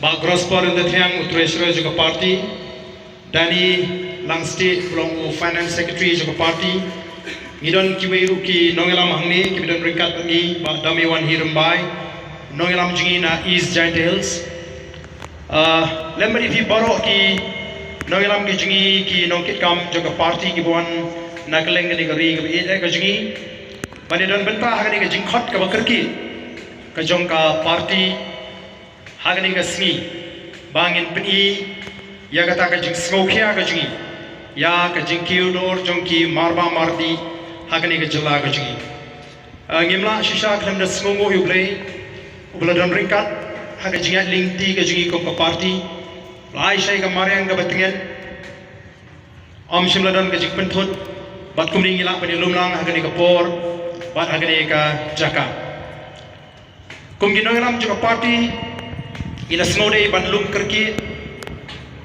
Ba Grospor in the Triang Treasurer Joka Party, Danny Langstate from Finance Secretary Joka Party, Nidon Kiweru ki Nongelam Hangni, Kibidon Rinkat Ngi, Ba Dami Wan Hirumbai, Nongelam Jingi na East Giant Hills. Lemari fi baro ki Nongelam ki Jingi ki Nongkit Kam Joka Party ki buan Nakaleng ni Gari ka Jingi, Banidon Benta Hagani ka Jingkot ka Bakarki, ka Jongka Party. Hagani ka singi bangin peni ya kata ka jing smokia ka jingi ya ka jing kiudor jongki marba mardi hagani ka jala ka jingi ngimla shisha klam da smongo yublei ubla dan ringkat haga jingat lingti ka jingi ko ka party lai shai ka mariang ka batingen shimla dan ka jing penthut bat kumring ila pani lumlang hagani ka por bat hagani ka jaka kumginongram juga party ila snode bandlum kerki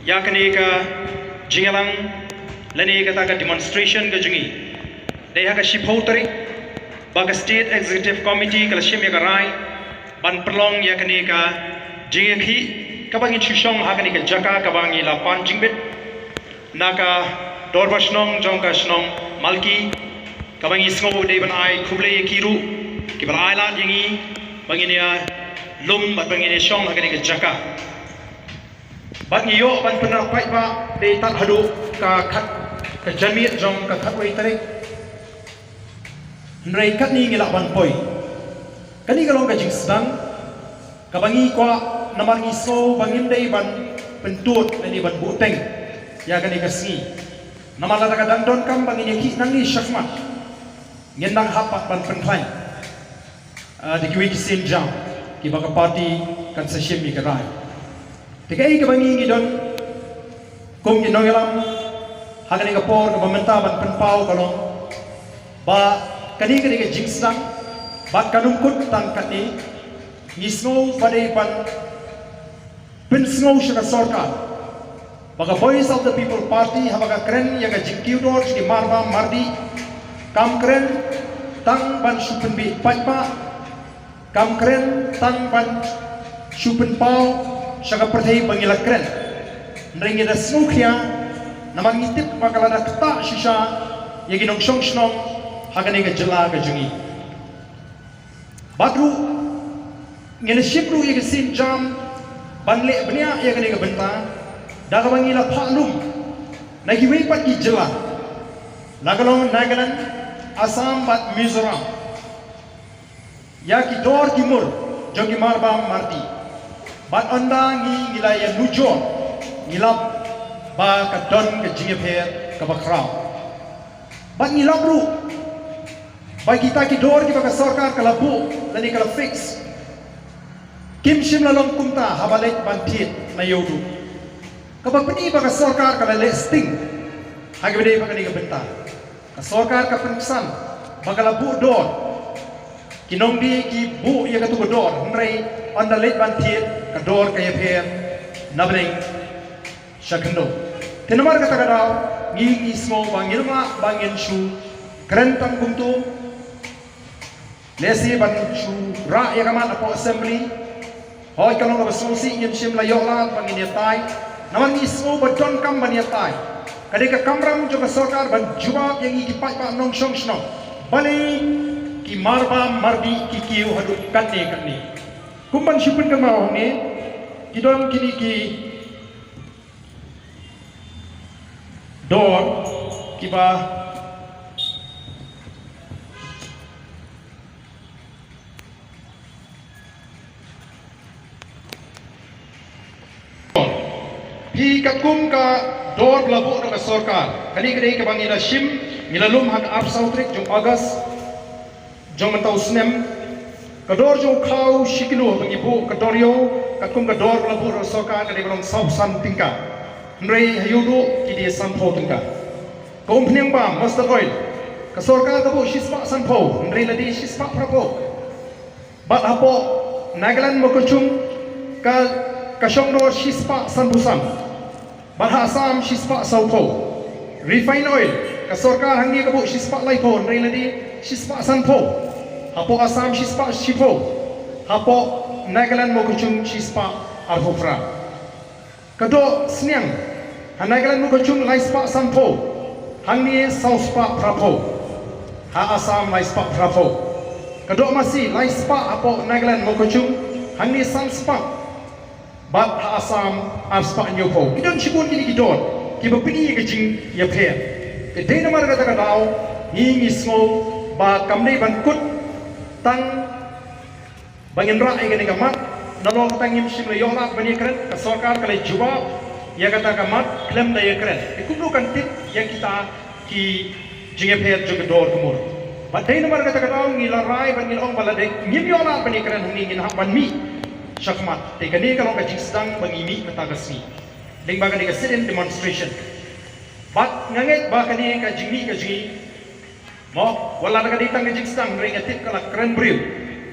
ya kane ka jingalang lane ka ta demonstration ka jungi dei ha ka shipho tarik ba state executive committee kala shim ya ka rai ban perlong ya kane ka jingekhi ka bangi chushong ha kane ka jaka ka bangi la pan jingbet naka dorbashnong jongka shnong malki ka bangi sngo dei ban ai khuble kiru ki ban ai la jingi bangi ne lum bat bangine shong agani ke jaka bat ngiyo ban pernah pai ba de tat hadu ka khat ka jamiat jong ka khat wai tarik nrai kat ni ngila ban poi kani kalong ka jing sedang ka bangi kwa namar ngiso bangin dei ban pentut ani ban buteng ya kani ka si namar la ka dan don kam bangine ki nang ni shakmat ngendang hapat ban penklain de kiwi kisin jam ki baka party kan sa shimi karai tikai ka bangi ngidon kum ki nongelam hagani ka por ka bamenta ban penpau kalong ba kani kani ka jingsang ba kanum kut tang kani ngisno badai pan pensno shaka sorkar baka voice of the people party habaga kren yaga jingkiudor ki marba mardi kam kren tang ban shupen bi patpa kam keren tang ban shupen pau shaka perthai bangila keren nringi da snukhya namang ngitip makala da kta shisha yagi nong shong shnong hagani ka jala ka jungi badru ngene shipru yagi sin jam banle bnia yagi ka benta daga bangila phalum nagi wei pat ki jala nagalong nagaland Assam bat Mizoram ya ki dor timur jogi marba marti bat anda ngi ngilaya nujon ngilap ba ka don ka jingepher ka bakrao bat ngilap ru ba kita ki dor ki ba ka sarkar ka labu lani ka fix kim shim la long kumta habalet bantit na yodu ka ba pani ba ka sarkar ka listing hagibede ba ka ni ka benta ka sarkar ka pensan ba ka labu dor kinong di ki bu ya katu kodor nrai on the late bantiet kador kaya pher nabling shakndo tinamar kata kadau ngi smo bangilma bangin shu krentam kumtu lesi ban shu ra ya kamat apo assembly hoy kalong ba sosi ngim shim la yola bangin yatai naman ngi smo badon kam ban yatai kadika kamram jo ka sarkar ban jubab yang iki pat pa nong shong shno bali ki marba mardi ki kiu hadu kanne kumban shipun ka mau ni kidon kini ki dor kiba hi kakum ka dor blabu ka sarkar kali kali ka bangila shim milalum hak ap sautrik jong agas jong mentau snem kador jong khau shikilo bangi bu kadorio kakum kador labu rosoka kali belum sab san tingka nrei hayudo kidi sanpho tingka kompnyang ba master oil kasorka kabu shispa sanpho nrei ladi shispa prapo bat hapo nagaland mokochum ka kashongdor shispa sanbusam bat asam shispa saupho refined oil kasorka hangi kabu shispa laipo nrei ladi shispa sanpho hapo asam shispa shipo hapo Nagaland mo kuchung chispa arhofra. Kado sniang Nagaland mo kuchung laispa sampo. Hangni sauspa prapo. Ha Asam laispa prapo. Kado masih laispa apo Nagaland mo kuchung hangni sanspa. Bat ha Asam arspa nyopo. Kidon chibun kini kidon. Kiba pini kejing ya phe. Kedai namar kata kadau ngi ngo ba kamne ban kut tang bangin ra ai gani gamat nalo kata ngim sim le yola bani kren ka sarkar kale jawab ya kata gamat klem da ya kren ikunu kan tip yang kita ki jinge phe jo dor kumur ba dai namar kata kadau ngi la rai ban ngil ong bala de ngim yola bani kren huni ngin ha ban mi syakmat te kani kalau ka jing sedang bangimi kata gasni ding ba kani ka sit in demonstration bat nganget ba kani ka jingi mo wala na kaditang ka jing sedang ring atip kala kren bril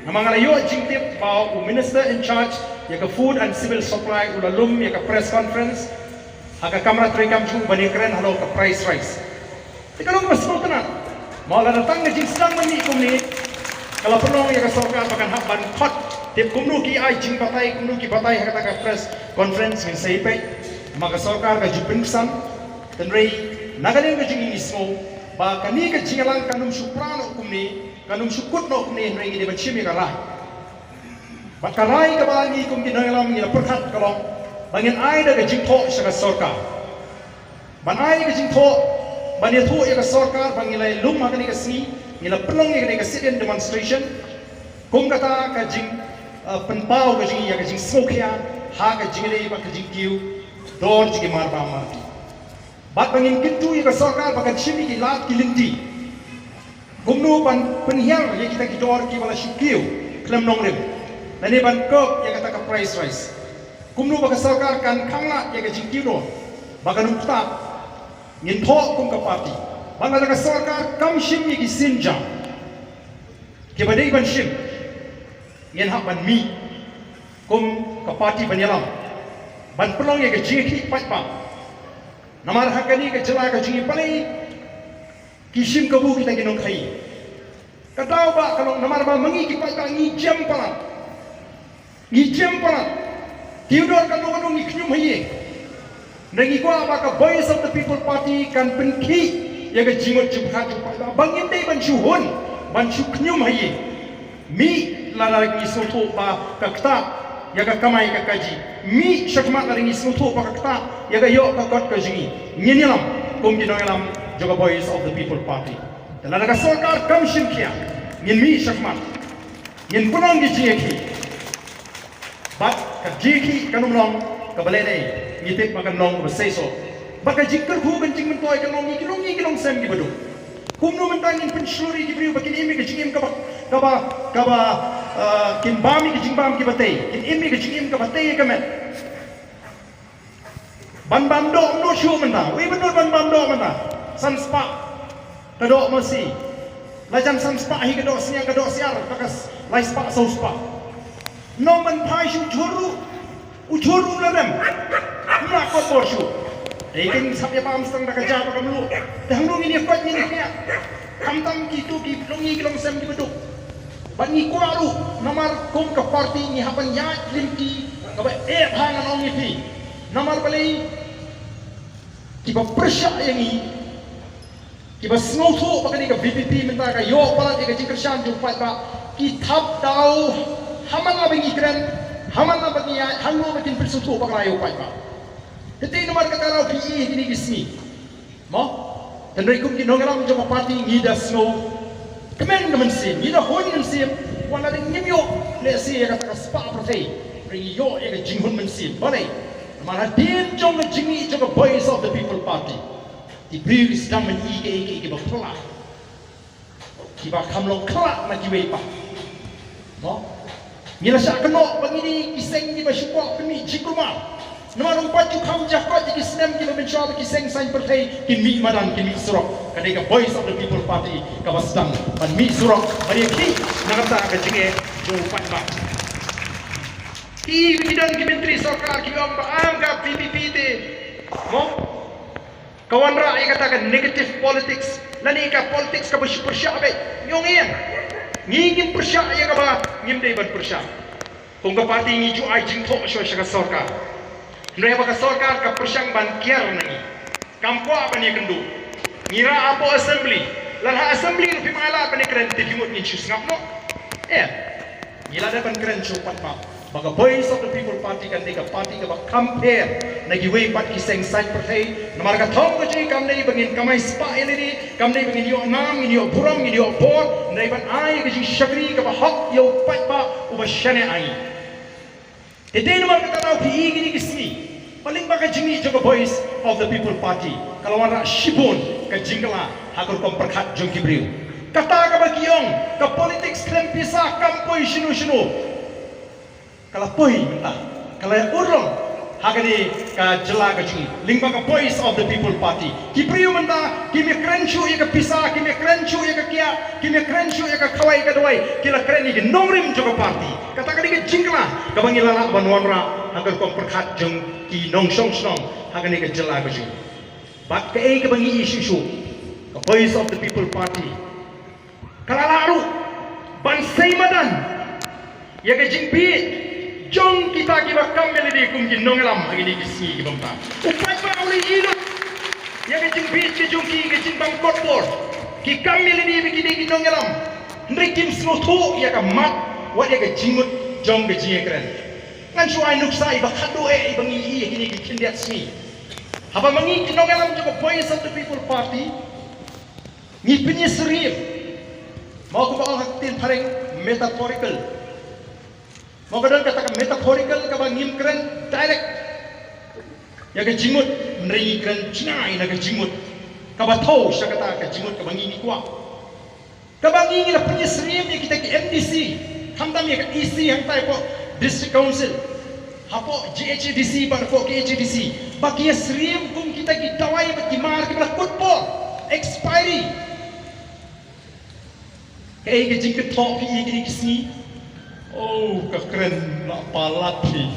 namang alayo jing tip ba minister in charge ya ka food and civil supply ulalum ya ka press conference aga kamera trikam jung bani kren halo ka price rise tikalong mas mo tanan mo la datang ka jing sedang mani kumni kalau perlu ya ka sarkar bakan habban khot tip kumnu ki ai jing batai kumnu ki batai kata ka press conference min saipai maka sarkar ka jupin san tenrei nagaleng ka jing ismo ba kani ka jingalang kanum suprano kumni kanum sukut no kumni rengi de bachimi ka rai ba karai ka bangi kum dinangalam ni perkhat kalong bangin ai da ka jingtho sa ka sarkar ban ai ka jingtho ban ya thu ya ka sarkar bangilai lum ma kani ka sni ngila pelong ya kani ka sit in demonstration kum kata ka jing penpau ka jing ya ka jing smoke ya ha ka jingile ba ka jing kiu dor jigi mar ba mar bat bangin kintu ya sarkar bakan shimi ki lat ki linti gumnu ban penhiang ya kita ki dor ki wala shukiu klem nong rem nani ban kop ya kata ka price rise gumnu bakan sarkar kan khangla ya ka jingkiu no bakan upta ngin tho kum ka party ban ka sarkar kam shimi ki sinja ki badai ban shim ngin hak ban mi kum ka party ban yalam ban pelong ya ka jingki pat pa namar hakani ka jela ka jingi palai kishim kabu kita ginong khai katau ba kalau namar ba mangi ki pa ngi jam pala tiudor kan no ngi knyum haye ngi ko ba ka voice of the people party kan penki ya ka jingot jum kha ju pa bangin dei ban shu hon ban shu knyum haye mi la ngi so to ba ka kta ya ka kamai ka kaji mi syakmat ring ismutu pakakta ya ga yo ka kot ka jingi nyenyelam kum dinongalam joga voice of the people party dan ada sarkar kam shimkia nyen mi syakmat nyen punong gi jeki bat ka jeki kanum long ka balene ngitip makan long ba seiso baka jikker hu kan jing mentoy kan long gi long sem gi badu kumno mentangin pensyuri gi briu bakin imi ga jingim ka ba kin bami ki jingbam ki batay kin imi ki jingim ka batay ka met ban bam do no shu mena we benor ban bam do mena san spa ka do masi lajan san spa hi ka do siang ka do siar takas lai spa so spa no man pai shu ujuru ladam na ko por shu kin sabya pam stang ka ja ka mlu dang lu ni ko ni kya kam tam ki tu ki longi ki long sem ki bedu bani ko alu namar kum ka party ni haban ya limki ka ba hang nong ni pi namar balai ki ba persya yang ni ki ba snowto ba kani ka VPP minta ka yo pala ka jingkershan ju pa ba ki thap dau haman na bingi kren haman na bagi ya hango makin persutu ba ka yo pa ba hiti namar ka taraw pi ni gisni mo dan rekum ki nongalam jo party ni da snow kemen kemen sim ni da hon men sim wala ding nyimyo le si ya ka spa prote ring yo ya ka jinghun men sim bale mara din jong ka jingi jong ka voice of the people party di briu is dam men ike ba thola ki ba khamlong khala na ki wei pa no ni la sha kno bangini kiseng ni ba shukwa pemi jikruma namarong paju kham jakot ki snem ki ba menchal ki seng sain prote kin mi madan kin mi surok kadai ka voice of the people party ka basdam pan mi surok bari ki nagata ka jinge jo pan ba ki bidan ki menteri sarkar ki am ka PPP te mo kawan ra ai kata ka negative politics lani ka politics ka bersya be nyong yen ngingin persya ya ka ba ngim dei ban persya kung ka parti ngi ju ai jing tho sho shaka sarkar ndai ba ka sarkar ka persang ban kiar nangi kampwa ba ni kendu ngira apo assembly lalha assembly ru pimala ba ni kren tikimut ni chus ngap no gila da ban kren chu pat ma baga voice of the people party kan deka party ka ba compare nagi way pat ki seng side party namar ka thong ko ji kam nei bangin kamai spa ini kam nei bangin yo nam ini yo buram ini yo bor nei ban ai ka ji shakri ka ba hak yo pat ba u ba shane ai Ede namar ka tanaw ki igini kisni paling ba ka jingi jo voice of the people party kalau wara shibon ka jingla hakur kom perkhat jong kibriu kata ka ba kiyong ka politics klem pisa kampoi shinu kalau poi minta kalau urung hagani ka jela ka jungi lingba ka voice of the people party kipriu minta kimi krenchu ya ka pisa kimi krenchu ya ka kia kimi krenchu ya ka kawai ka doi kila kreni ki nongrim joka party kata ka dike jingla ka bangila la banwanra hagar kom perkhat jung ki nong song song hagani ka jela ka jungi bat ka ka bangi isu ka voice of the people party kala laru ban seimadan ya ka jingpi jong kita kiba kamel di kum ki nongelam agini kisni ki bamta upai ba uli ilo ya ke jing bit ke jong ki ke jing bam kotpor ki kamel di bi ki nongelam ndri kim snoto ya ka mat wa ya ke jingut jong ke jing kren ngan su ai nuksa iba khado e bangi i kini ki kindiat sni haba mangi ki nongelam jo voice of the people party ni pinye serif mau ko ba tin pareng metaphorical mau kadang katakan metaphorical ka ba ngim kren direct ya ka jimut mri kren chinai na ka jimut ka ba tho sha kata ka jimut ka ba ngi kwa ka ba ngi la punya srim ni kita ki MDC hamdam ya ka EC hang tai ko district council hapo GHDC ba ko GHDC ba ki srim kum kita ki tawai ba ki mar ki ba kutpo expiry kai ka jing ka tho ki ki kisni oh keren nak palati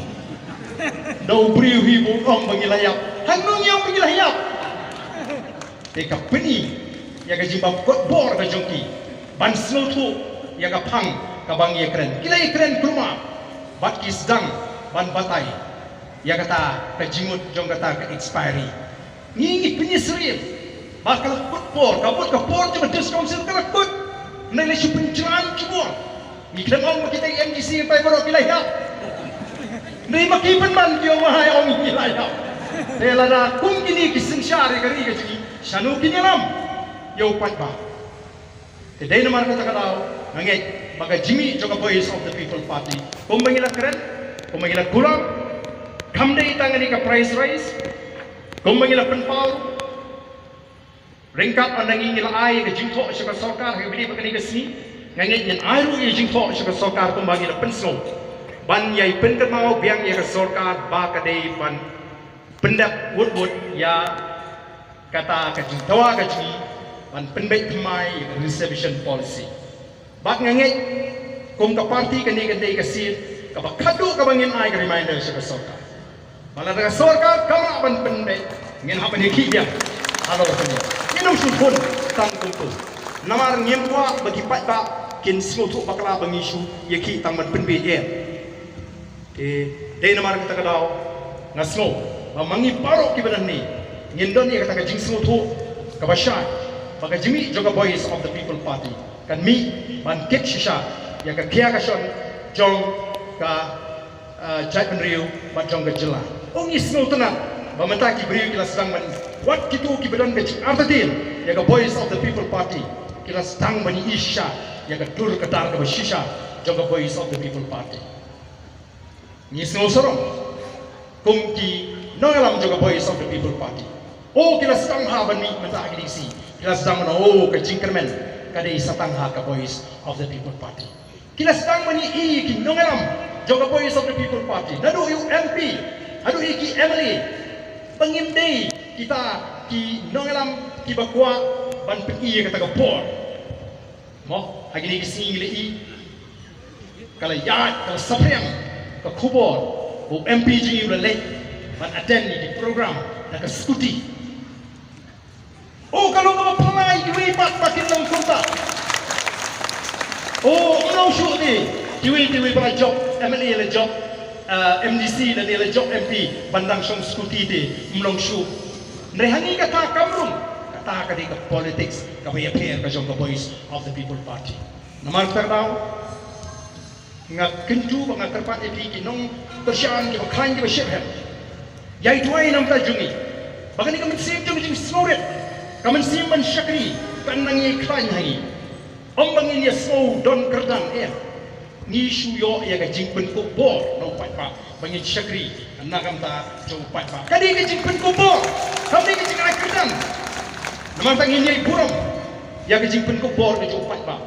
dau briu hi bu ong bangilayap hanung yang bangilayap ka peni ya ka jimba kot bor ka jongki ban snotu ya ka pang ka bang ye keren kilai keren kurma bat ki sedang ban batai ya kata ka jimut jong kata ka expiry ngi peni serif bakal kot bor ka bor je betul council ka kot nai le su penceran ki bor ni kena orang kita MDC sampai baru wilayah. Ni makipan man dia mahai orang wilayah. Delada kum kini kising syari kari kaji sanu kini lam. Yo pat ba. Tedai namar kata kata ngai baga Jimmy joka voice of the people party. Kum bangila keren, kum bangila kurang. Kam dei tangani ka price rise. Kum bangila penpau. Ringkat andangi ngila ai ka jingtho sa sarkar hebini bakani kasni. Ngangai nyan airu ye jing tho sa sarkar kumbagi na pensno ban yai penkat mau biang ye ka sarkar ba ka dei ban pendak wood ya kata ka jing tawa ka ji ban penbai thmai reservation policy bat ngangai kum ka party ka ni ka dei ka sir ka ba khadu ka bangin ai ka reminder sa sarkar mala ka sarkar kama ban penbai ngin hapan ye khia halo tanya inum supun tang kum namar nyemwa bagi pat ba kin smotu bakla bangisu yaki tangman penbe dei namar kita kadau ngasmo mangi paro ki badan ni ngindon ni kata ka jing smotu ka basha baka jimi joga voice of the people party kan mi ban kek shisha ya ka kia ka shon jong ka jai penriu ba jong ka jela ongi smotu na bamata ki briu kila sedang man wat kitu ki badan ka artadin ya ka voice of the people party kila sedang bani isha ya ka tur ka tar ka shisha joga voice of the people party ni sorong kum ki nongalam joga voice of the people party oh kila sedang ha bani mata agisi kila sedang mana oh ka jingkermen ka dei satang ha ka voice of the people party kila sedang bani i ki nongalam joga voice of the people party nadu yu MP adu i ki MLA pengimdei kita ki nongalam ki bakwa ban pengi kata ka por mo agini kising i kala yat kala sapriang ka khubor bu MP ji le ban attend di program na ka skuti oh kalau ka palai ki wi pat pakin lang kunta oh no shu ni ki tiwi ba job MLA le job MDC le le job MP bandang song skuti de mlong shu rehangi kata kamrung kata ka di politics ka ba appear ka jong voice of the people party namar terdau ngak kentu ba ngak terpat epi kinong tersyan ki ba khan ki ba shep yai tuai nam ta jungi bagani kam sim jung jing snoret kaman sim ban shakri kandangi khan hangi ombangin ya snow don kerdang ni shuyo ya ga jingpen ko bor no pai pa bangin shakri anakam ta jo pai pa kadi ga jingpen ko bor kami ga jing akerdang namang tangin ni burung ya ga jingpen ko bor jo pai pa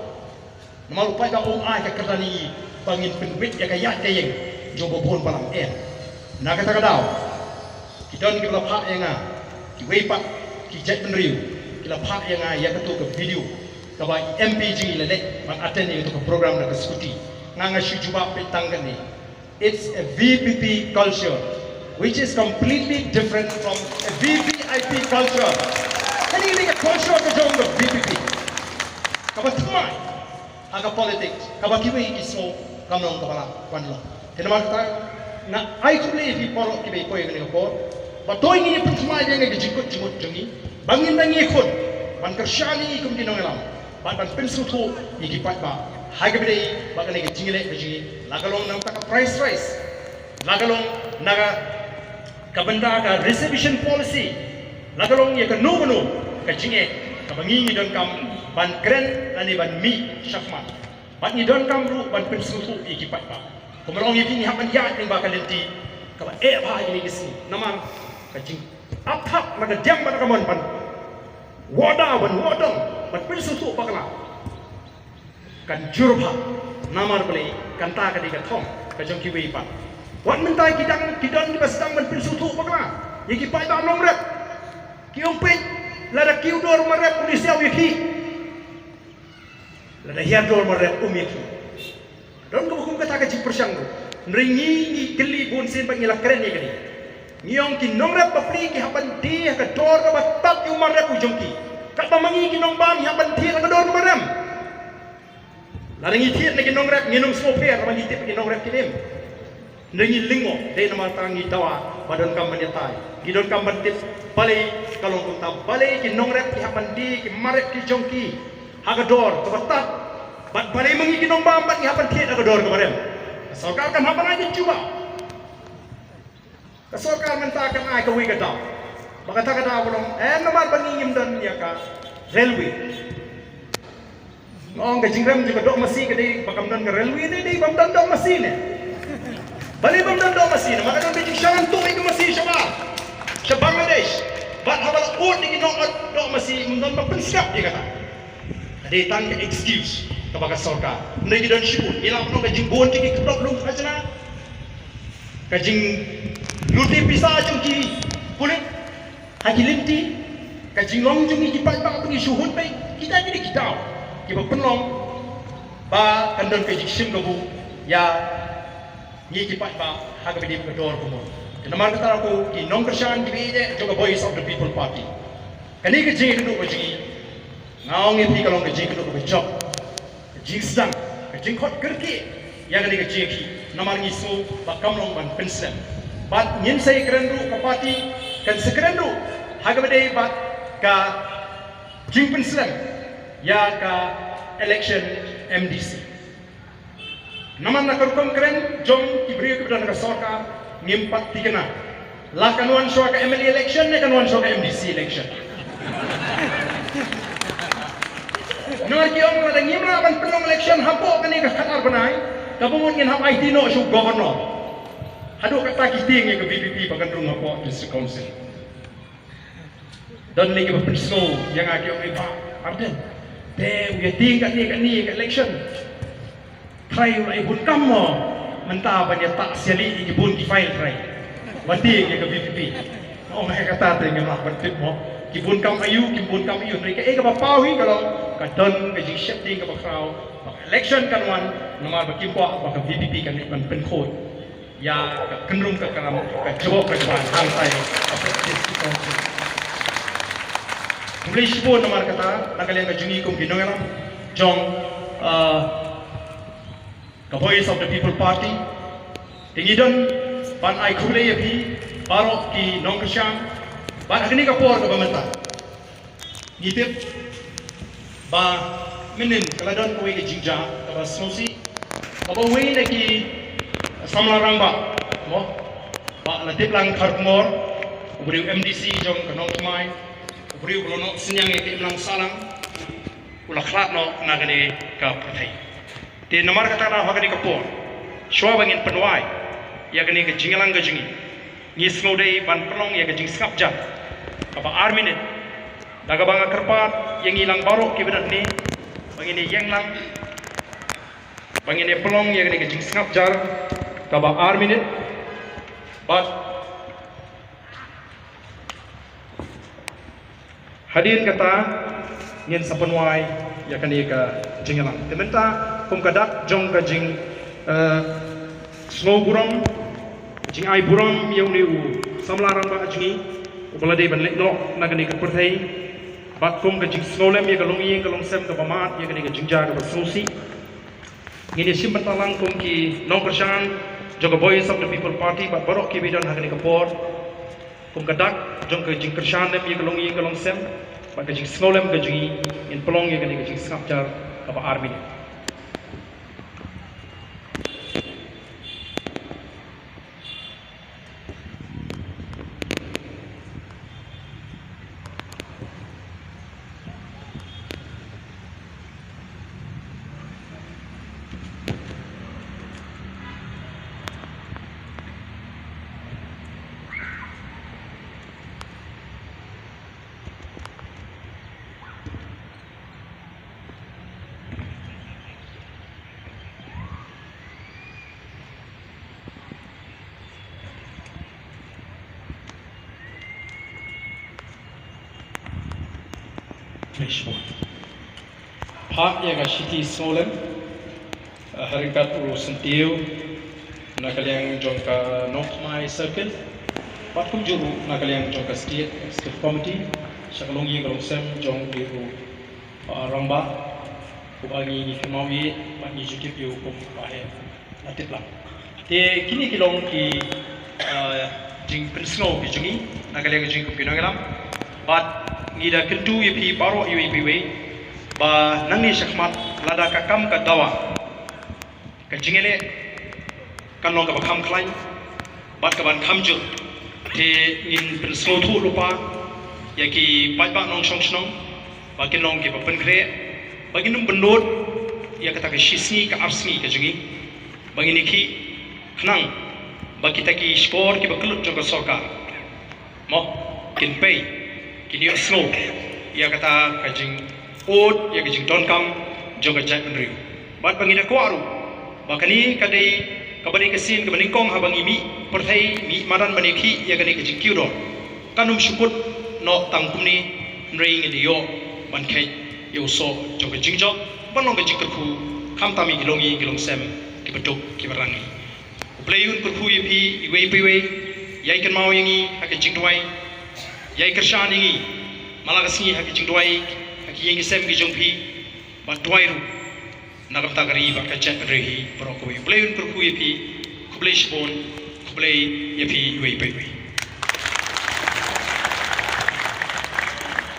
namal pai ka om ai ka kerdani bangin penwit ya ga yat ka yeng jo bobon palam na kata kadau kidon ki la pha yenga ki wei pa ki jet penriu ki la pha yenga ya ka to ka video kaba MPG la dek man attend itu ke program na keskuti nganga shujuba petangani. It's a VPP culture which is completely different from a VVIP culture. Kani ini ka culture ka jong ka VPP kaba tumai aga politics kaba kiwe ikiso kamong kabala kwanlo tenamal tayo na ai kule fi poro kibe ko yeng ko ba toy ni tumai dia ngi jikut jimut jongi bangin dangi khod ban kershani kum dinongelam ban pensu tu iki pat ba haga bidai baga nege jingile beji lagalong nam taka price rise lagalong naga kabanda ka reservation policy lagalong ye ka no ka jinge ka bangi ni don kam ban kren ani ban mi shafma ban ni don kam ru ban pensu tu iki pat ba komarong ye ni hapan ya ning ba kalenti ka ba ba ini gisi namang ka jing athap naga jam ban kamon ban wada ban wodong ban pensu tu bakala kan jurpa namar beli kanta ka diga thong ka jong kiwi pa wan mentai kidang kidon ni basang ban pinsu tu bakla yiki pai ba nong rep ki ong pe la da kiu dor ma rep ni sel yiki la da hiar dor ma rep yiki don ko bukum kata ka jing persang ko nringi ni geli bon sen ba ngila keren ye gani ngiong ki nong rep ba pli ki haban di ka dor ka ba tak yu ma rep jong ki ka ba mangi ki nong bam haban di ka dor ma rep larangi tiat lagi nongrep nginum soper larangi tiat lagi nongrep kinim nengi lingo de nama tangi dawa badon kam menyatai gidon kam bentit balai kalong kunta balai ki nongrep ki hapan di ki marep ki jongki hagador kebetat bat balai mengi ki nong bambat ki hapan tiat hagador kebarem sorkar kan hapan aja cuba sorkar mentakan ai ke wi gadau maka tak ada belum nomor bangingim dan ya ka railway ngong ke jingram juga dok masi ke dei pakamdan ke railway ni dei bamdan dok masi ne bali bamdan dok masi ne maka don bijing syaran tu itu masi syaba sa Bangladesh bat habal ut ni dok dok masi mendon pa pensiap dia kata dei tang ke excuse kepada sorka ndai don syukun ilang no ke jing bon ti ke dok lu ajna ke jing luti pisa jung ki kulit hajilinti ke jing long jung ki pat ba pergi syuhud bai kita jadi kita kiba penlong ba kandon ke jiksim gabu ya ni kipat ba haga bidi kedor kumo kenamar kata aku ki nong kersan ki ide juga voice of the people party kani ke jing duduk baji ngaong ni kalong ke jing duduk ke job jing sang ke jing khot kerki ya kani ke jing ki namar ngisu ba kamlong ban pensem ba nyin sai kerendu ke party kan sekerendu haga bidi ba ka jing pensem ya ka election MDC naman na kurkong keren jom ibriyo kepada negara sorkar ngimpat tikena lah kanuan soal ka MLA election ne kanuan soal ka MDC election nuar kiong ada ngimra ban penong election hapo kani ka khatar banai kabungun ngin hap IT no su governor hadu kata kiting ke BPP bagan rung hapo district council dan lagi berpenso yang akiong iba arden de we tingkat ni kat election try ulai bun kamu mentah banyak tak siali ibun di file try wati ke BPP oh mereka kata dengan lah bertip mo kibun kam ayu mereka ke bapawi kalau kadon ke jing shifting ke bakrau election kan wan nomor berkimpo ke BPP kan ban penkod ya kenrum ke kalam ke jawab ke depan hantai Mulai sebut nama kata, nak kalian kajungi kum ginong elam, jong the Voice of the People Party, tingidon ban ay kulay yapi, barok ki nong kesyam, ban agni kapor ke pemerintah. Ngitip ba minin kaladon kuwi ke jingja kaba snosi, kaba wi lagi samlarang ba, mo ba latip lang karmor, ubri MDC jong kanong tumay, ubri ulono sinyang ke imlang salang, ulah klat no nagani ka protai. Di nomor kata na hagani kapor, shwa bangin penuai, ya gani ke jingalang ke jingi, ngis ngodai ban pelong ya ke jing skap jat, kaba arminit, daga banga kerpat yang hilang barok ke benak ni, bangin yang lang, bangin pelong ya gani ke jing skap jar, kaba arminit, bat hadir kata ngin sapenwai ya kani ke jingalang. Tementa kum kadak jong ka jing snow buram jing ai buram yang liu samlarang ba jingi ubalade ban lekno nagani ka perthai bat kum ka jing snow lem ya kalongi kalong sem ka pamat ya kani ka jingja ka snosi ngini simpan talang kum ki nong persang jong ka Voice of the People Party bat barok ki bidan hagani ka por kum kadak jong ka jing kersan lem ya kalongi kalong sem bat ka jing snow lem ka jingi in pelong ya kani ka jing skapjar ka ba army. Pak yang City Solen, harikat uru sentiu, nakaliang jongka North My Circle, Pak Kumjuru nakaliang jongka State Committee, Shakalongi kalong sem jong biru Ramba, kubangi Himawi, bangi Jukip yu kum pahe natip lang. Te kini kilong ki jing pensno bijungi, nakaliang jing kumpinangalam, Pat ngida kentu yepi baro yepi ba nangni syakmat lada kakam ka dawa ka jingele kanong ka bakam klain bat ka ban khamjul te ngin pensno thu lupa yaki pajba nong song snong ba kinong ki bapen kre baginum benot ya kata ka shisni ka arsni ka jingi bangini ki khnang ba kita ki skor ki baklut jong ka soka mo kin pay kini snow ya kata kajing od ya kajing don kam joga jai penriu bat bangina kuaru bakani kadai kabani kesin kabani kong habang imi perthai mi maran maniki ya kani kajing kiudo kanum syukut no tangkumni nring idio ban kai yo so joga jingjo banong kajing kerku kam tami gilongi gilong sem ki beduk ki barangi playun kerku yipi iwe piwe yai kan mau yangi hakajing tuai yai kersan ini malah kesini haki jing doai haki yang kisem ki jong pi bat doai ru nagam tagari bat kacet rehi berokoi playun perku yepi kublei shbon kublei yepi wei